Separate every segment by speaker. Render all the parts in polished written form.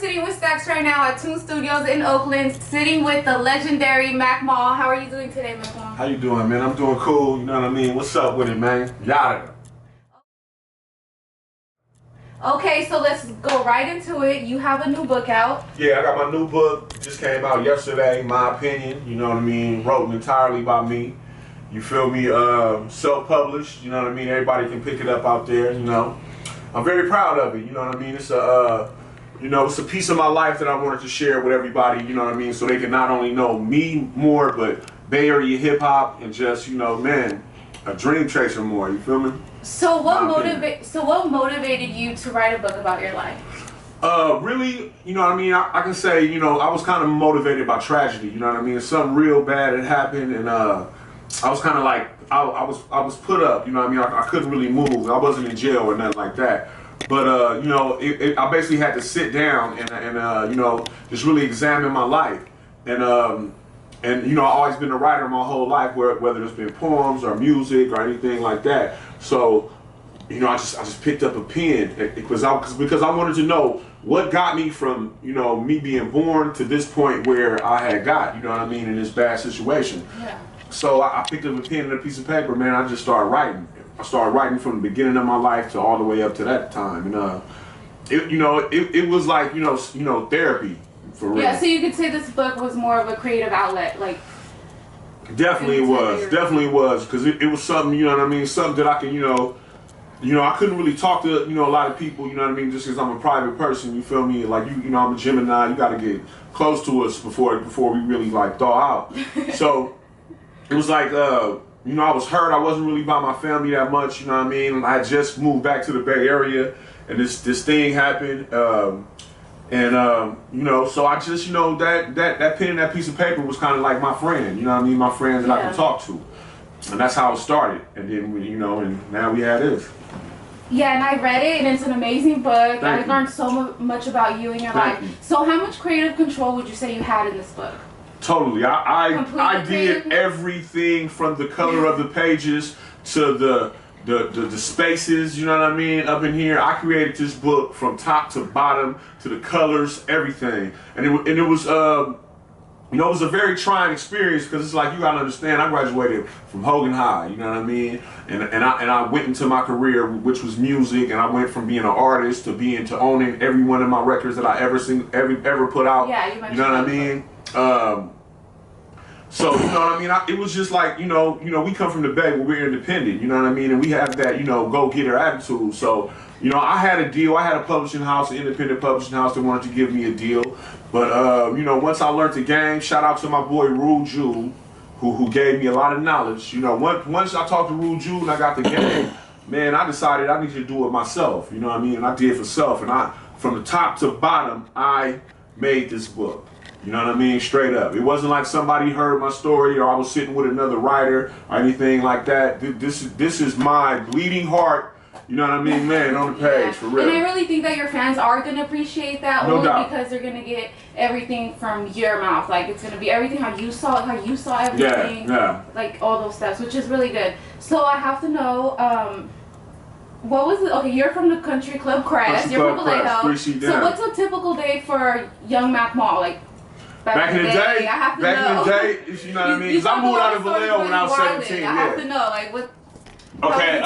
Speaker 1: sitting with Stacks right now at Toon Studios in Oakland, sitting with the legendary Mac Mall. How are you doing today, Mac Mall?
Speaker 2: How you doing, man? I'm doing cool, you know what I mean? What's up with it, man? Yada.
Speaker 1: Okay, so let's go right into it. You have a new book out.
Speaker 2: Yeah, I got my new book. Just came out yesterday, My Opinion, you know what I mean? Written entirely by me. You feel me? Self-published, you know what I mean? Everybody can pick it up out there, you know. I'm very proud of it, you know what I mean? It's a, it's a piece of my life that I wanted to share with everybody, you know what I mean? So they can not only know me more, but Bay Area hip hop and just, you know, man, a dream chaser more, you feel me?
Speaker 1: So what motivated you to write a book about your life?
Speaker 2: Really, you know what I mean? I can say, you know, I was kind of motivated by tragedy, you know what I mean? Something real bad had happened, and I was kind of like, I was put up, you know what I mean? I couldn't really move. I wasn't in jail or nothing like that. But, you know, I basically had to sit down and you know, just really examine my life. And you know, I've always been a writer my whole life, whether it's been poems or music or anything like that. So, you know, I just picked up a pen because I wanted to know what got me from, you know, me being born to this point where I had got, you know what I mean, in this bad situation. Yeah. So I picked up a pen and a piece of paper, man. I just started writing. I started writing from the beginning of my life to all the way up to that time, and it was like, you know, therapy. For real.
Speaker 1: Yeah, so you could say this book was more of a creative outlet, like.
Speaker 2: Definitely was, because it was something, you know what I mean, something that I can, you know, I couldn't really talk to, you know, a lot of people, you know what I mean, just because I'm a private person, you feel me, like, you know, I'm a Gemini, you got to get close to us before we really, like, thaw out. So, it was like, you know, I was hurt, I wasn't really by my family that much, you know what I mean, I had just moved back to the Bay Area, and this thing happened, you know, so I just, you know, that pen and that piece of paper was kind of like my friend, you know what I mean, my friend that I could talk to. And that's how it started. And then, you know, and now we have this.
Speaker 1: Yeah, and I read it, and it's an amazing book. I learned so much about you and your life. So how much creative control would you say you had in this book?
Speaker 2: Totally. I did everything from the color of the pages to the spaces, you know what I mean, up in here. I created this book from top to bottom, to the colors, everything. And it was, you know, it was a very trying experience, because it's like, you gotta understand, I graduated from Hogan High, you know what I mean? And I went into my career, which was music, and I went from being an artist to owning every one of my records that I ever put out. Yeah, you know what I mean? So, you know what I mean? It was just like, you know, we come from the Bay where we're independent, you know what I mean? And we have that, you know, go-getter attitude. So, you know, I had a deal. I had a publishing house, an independent publishing house that wanted to give me a deal. But, you know, once I learned the game, shout out to my boy, Rule Jewel, who gave me a lot of knowledge. You know, once I talked to Rule Jewel and I got the game, man, I decided I needed to do it myself, you know what I mean? And I did it for self. And from the top to bottom, I made this book. You know what I mean? Straight up. It wasn't like somebody heard my story or I was sitting with another writer or anything like that. This is my bleeding heart, you know what I mean, man, on the page, for real.
Speaker 1: And I really think that your fans are going to appreciate that,
Speaker 2: no doubt,
Speaker 1: because they're going to get everything from your mouth. Like, it's going to be everything how you saw everything. Yeah. Like, all those steps, which is really good. So I have to know, what was it? Okay, you're from the Country Club Crest. You're from Vallejo. So what's a typical day for young Mac Mall? Like, Back in the day, you know what I mean? Because I moved out of Vallejo when I was 17. I have to know, like, what.
Speaker 2: Okay,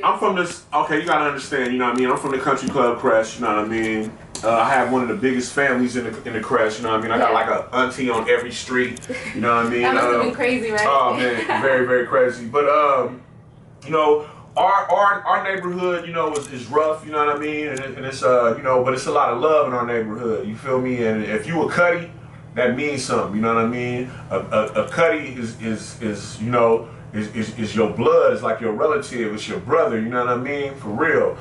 Speaker 2: I'm from this. Okay, you gotta understand, you know what I mean? I'm from the Country Club Crest, you know what I mean? I have one of the biggest families in the Crest, you know what I mean? I got like a auntie on every street, you know what I mean?
Speaker 1: That must have been crazy, right?
Speaker 2: Oh man, very, very crazy. But you know, our neighborhood, you know, is rough, you know what I mean? And it's you know, but it's a lot of love in our neighborhood, you feel me? And if you a Cuddy, that means something, you know what I mean? A Cuddy is you know, is your blood, it's like your relative, it's your brother, you know what I mean? For real.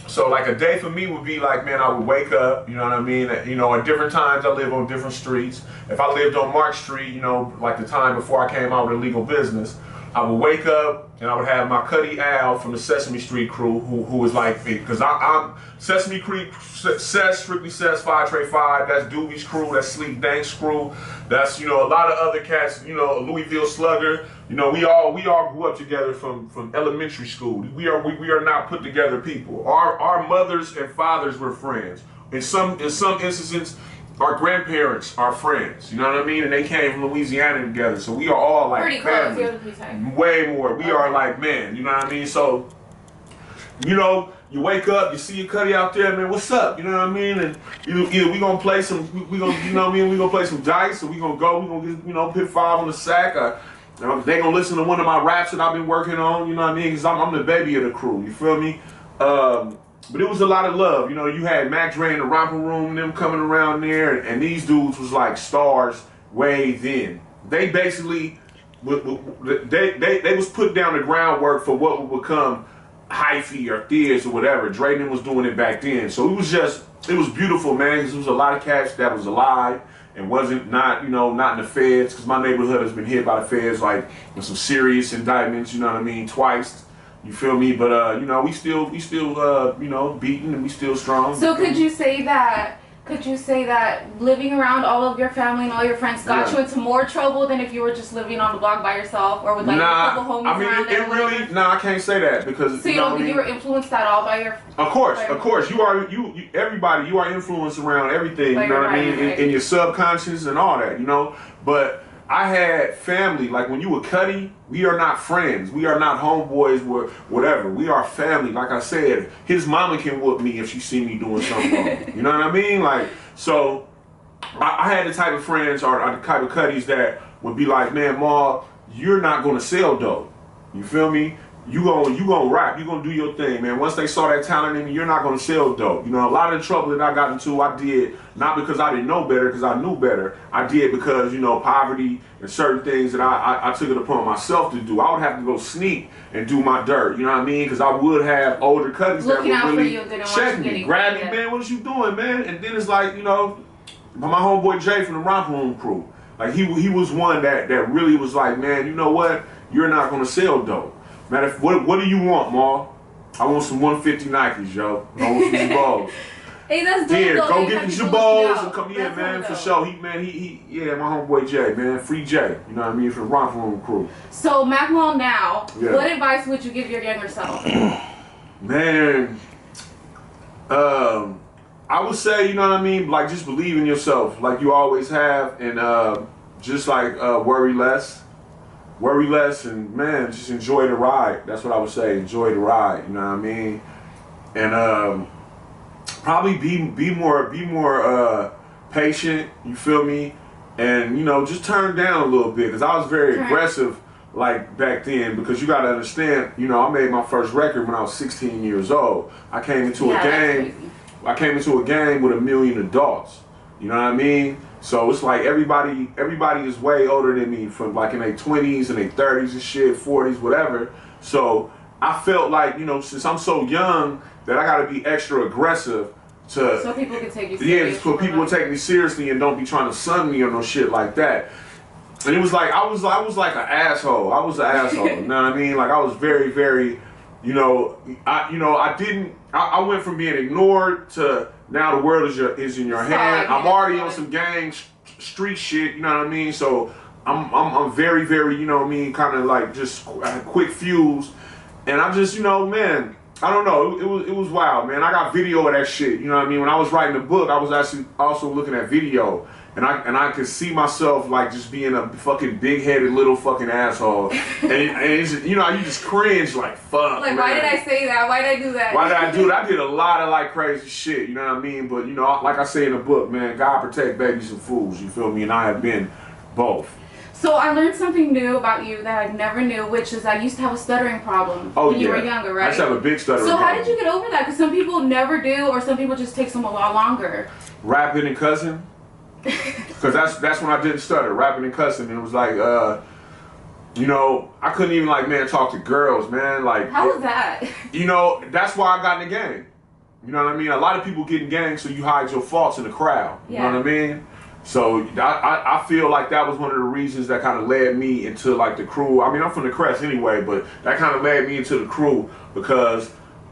Speaker 2: So like a day for me would be like, man, I would wake up, you know what I mean? You know, at different times I live on different streets. If I lived on Mark Street, you know, like the time before I came out with a legal business, I would wake up and I would have my Cuddy Al from the Sesame Street crew, who was like, because I'm Sesame Creek, Strictly Says 5 Trey 5, that's Doobie's crew, that's Sleep Dank's crew, that's, you know, a lot of other cats, you know, Louisville Slugger, You know, we all grew up together from elementary school. We are not put together people. Our mothers and fathers were friends. In some instances, our grandparents are friends. You know what I mean? And they came from Louisiana together. So we are all like
Speaker 1: pretty
Speaker 2: family. Close. Way more. We are like men. You know what I mean? So, you know, you wake up, you see your Cuddy out there, man, what's up? You know what I mean? And either we gonna play some, we gonna, you know what I mean? We gonna play some dice, or we gonna get, you know, put 5 on the sack. They gonna listen to one of my raps that I've been working on. You know what I mean? Because I'm the baby of the crew. You feel me? But it was a lot of love. You know, you had Mac Dre in the romper room, them coming around there, and these dudes was like stars way then. They basically, they was put down the groundwork for what would become hyphy or Thears or whatever. Drayden was doing it back then. So it was beautiful, man, because there was a lot of cats that was alive and not in the feds, because my neighborhood has been hit by the feds, like, with some serious indictments, you know what I mean, twice. You feel me? But, you know, we still, you know, beating, and we still strong.
Speaker 1: So could you say that living around all of your family and all your friends got you into more trouble than if you were just living on the block by yourself, or with like a couple homies around there?
Speaker 2: I can't say that, because
Speaker 1: so you don't think you were influenced at all by your?
Speaker 2: Of course, you are everybody. You are influenced around everything. You know what I mean? In your subconscious and all that. You know, but I had family. Like when you were Cuddy, we are not friends. We are not homeboys. Whatever. We are family. Like I said, his mama can whoop me if she see me doing something wrong. You know what I mean? Like, so I had the type of friends or the type of Cuddys that would be like, man, Ma, you're not gonna sell dope. You feel me? You gonna rap, you gonna do your thing, man. Once they saw that talent in me, you're not gonna sell dope. You know, a lot of the trouble that I got into, I did not because I didn't know better, because I knew better. I did because, you know, poverty and certain things that I took it upon myself to do. I would have to go sneak and do my dirt, you know what I mean? Because I would have older Cuddys that would really check me, grab me, man, what is you doing, man? And then it's like, you know, my homeboy Jay from the Romper Room crew, like he was one that really was like, man, you know what? You're not gonna sell dope. Matter what do you want, Ma? I want some 150 Nikes, yo. I want some Jabos.
Speaker 1: Hey, that's dope.
Speaker 2: Yeah, go get the Jabos and come here, man, for sure. Yeah, my homeboy Jay, man, free Jay. You know what I mean, from the Romper Room crew.
Speaker 1: So, Mac-Mom now, what advice would you give your younger self?
Speaker 2: Man, I would say, you know what I mean, like just believe in yourself, like you always have, and just like worry less. Worry less, and man, just enjoy the ride. That's what I would say. Enjoy the ride. You know what I mean? And probably be more patient. You feel me? And you know, just turn down a little bit, because I was very aggressive like back then. Because you got to understand, you know, I made my first record when I was 16 years old. I came into a gang. I came into a gang with 1 million adults. You know what I mean? So it's like everybody is way older than me, from like in their 20s and their 30s and shit, 40s, whatever. So I felt like, you know, since I'm so young, that I gotta be extra aggressive so
Speaker 1: people can take you seriously.
Speaker 2: Yeah, so people will take me seriously and don't be trying to sun me or no shit like that. And it was like I was like an asshole. I was an asshole. You know what I mean? Like I was very, very, you know, I went from being ignored to now the world is in your hand. I'm already on some gang street shit, you know what I mean? So I'm very, very, you know what I mean, kind of like just quick fuse. And I just, you know, man, I don't know, it was wild, man. I got video of that shit, you know what I mean? When I was writing the book, I was actually also looking at video. And I could see myself like just being a fucking big-headed little fucking asshole. and it's just, you know, you just cringe like, fuck,
Speaker 1: like,
Speaker 2: man.
Speaker 1: why did I say that? Why did I do that?
Speaker 2: Why did I do that? I did a lot of like crazy shit, you know what I mean? But, you know, like I say in the book, man, God protect babies and fools, you feel me? And I have been both.
Speaker 1: So I learned something new about you that I never knew, which is I used to have a stuttering problem when you were younger, right?
Speaker 2: I used to have a big stuttering problem.
Speaker 1: So how did you get over that? Because some people never do, or some people just take them a lot longer.
Speaker 2: Rapping and cussing. Because that's when I didn't stutter, rapping and cussing. And it was like, you know, I couldn't even like, man, talk to girls, man. Like,
Speaker 1: how was that?
Speaker 2: You know, that's why I got in the gang. You know what I mean? A lot of people get in gangs so you hide your faults in the crowd. You know what I mean? So I feel like that was one of the reasons that kind of led me into like the crew. I mean, I'm from the Crest anyway, but that kind of led me into the crew because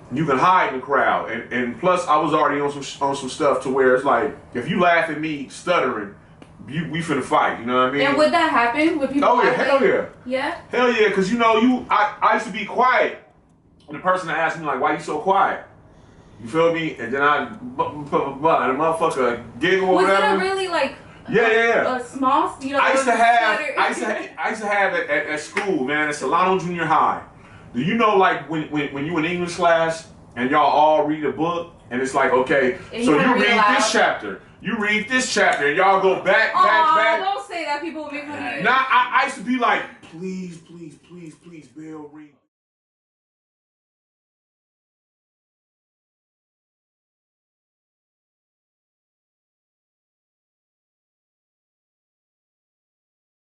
Speaker 2: you can hide in the crowd, and plus I was already on some stuff to where it's like, if you laugh at me stuttering, we finna fight. You know what I mean?
Speaker 1: And would that happen? Would people?
Speaker 2: Oh yeah, hell yeah.
Speaker 1: Yeah.
Speaker 2: Hell yeah, because you know I used to be quiet. And the person that asked me like, why you so quiet? You feel me? And then the motherfucker giggle or whatever.
Speaker 1: Was it a really like?
Speaker 2: Yeah.
Speaker 1: A small, you know.
Speaker 2: I used to have it at school, man, at Solano Junior High. Do you know like when you in English class and y'all all read a book and it's like, okay, and so you read this chapter. You read this chapter and y'all go back.
Speaker 1: Don't say that. People will make fun of you.
Speaker 2: Nah, I used to be like, please.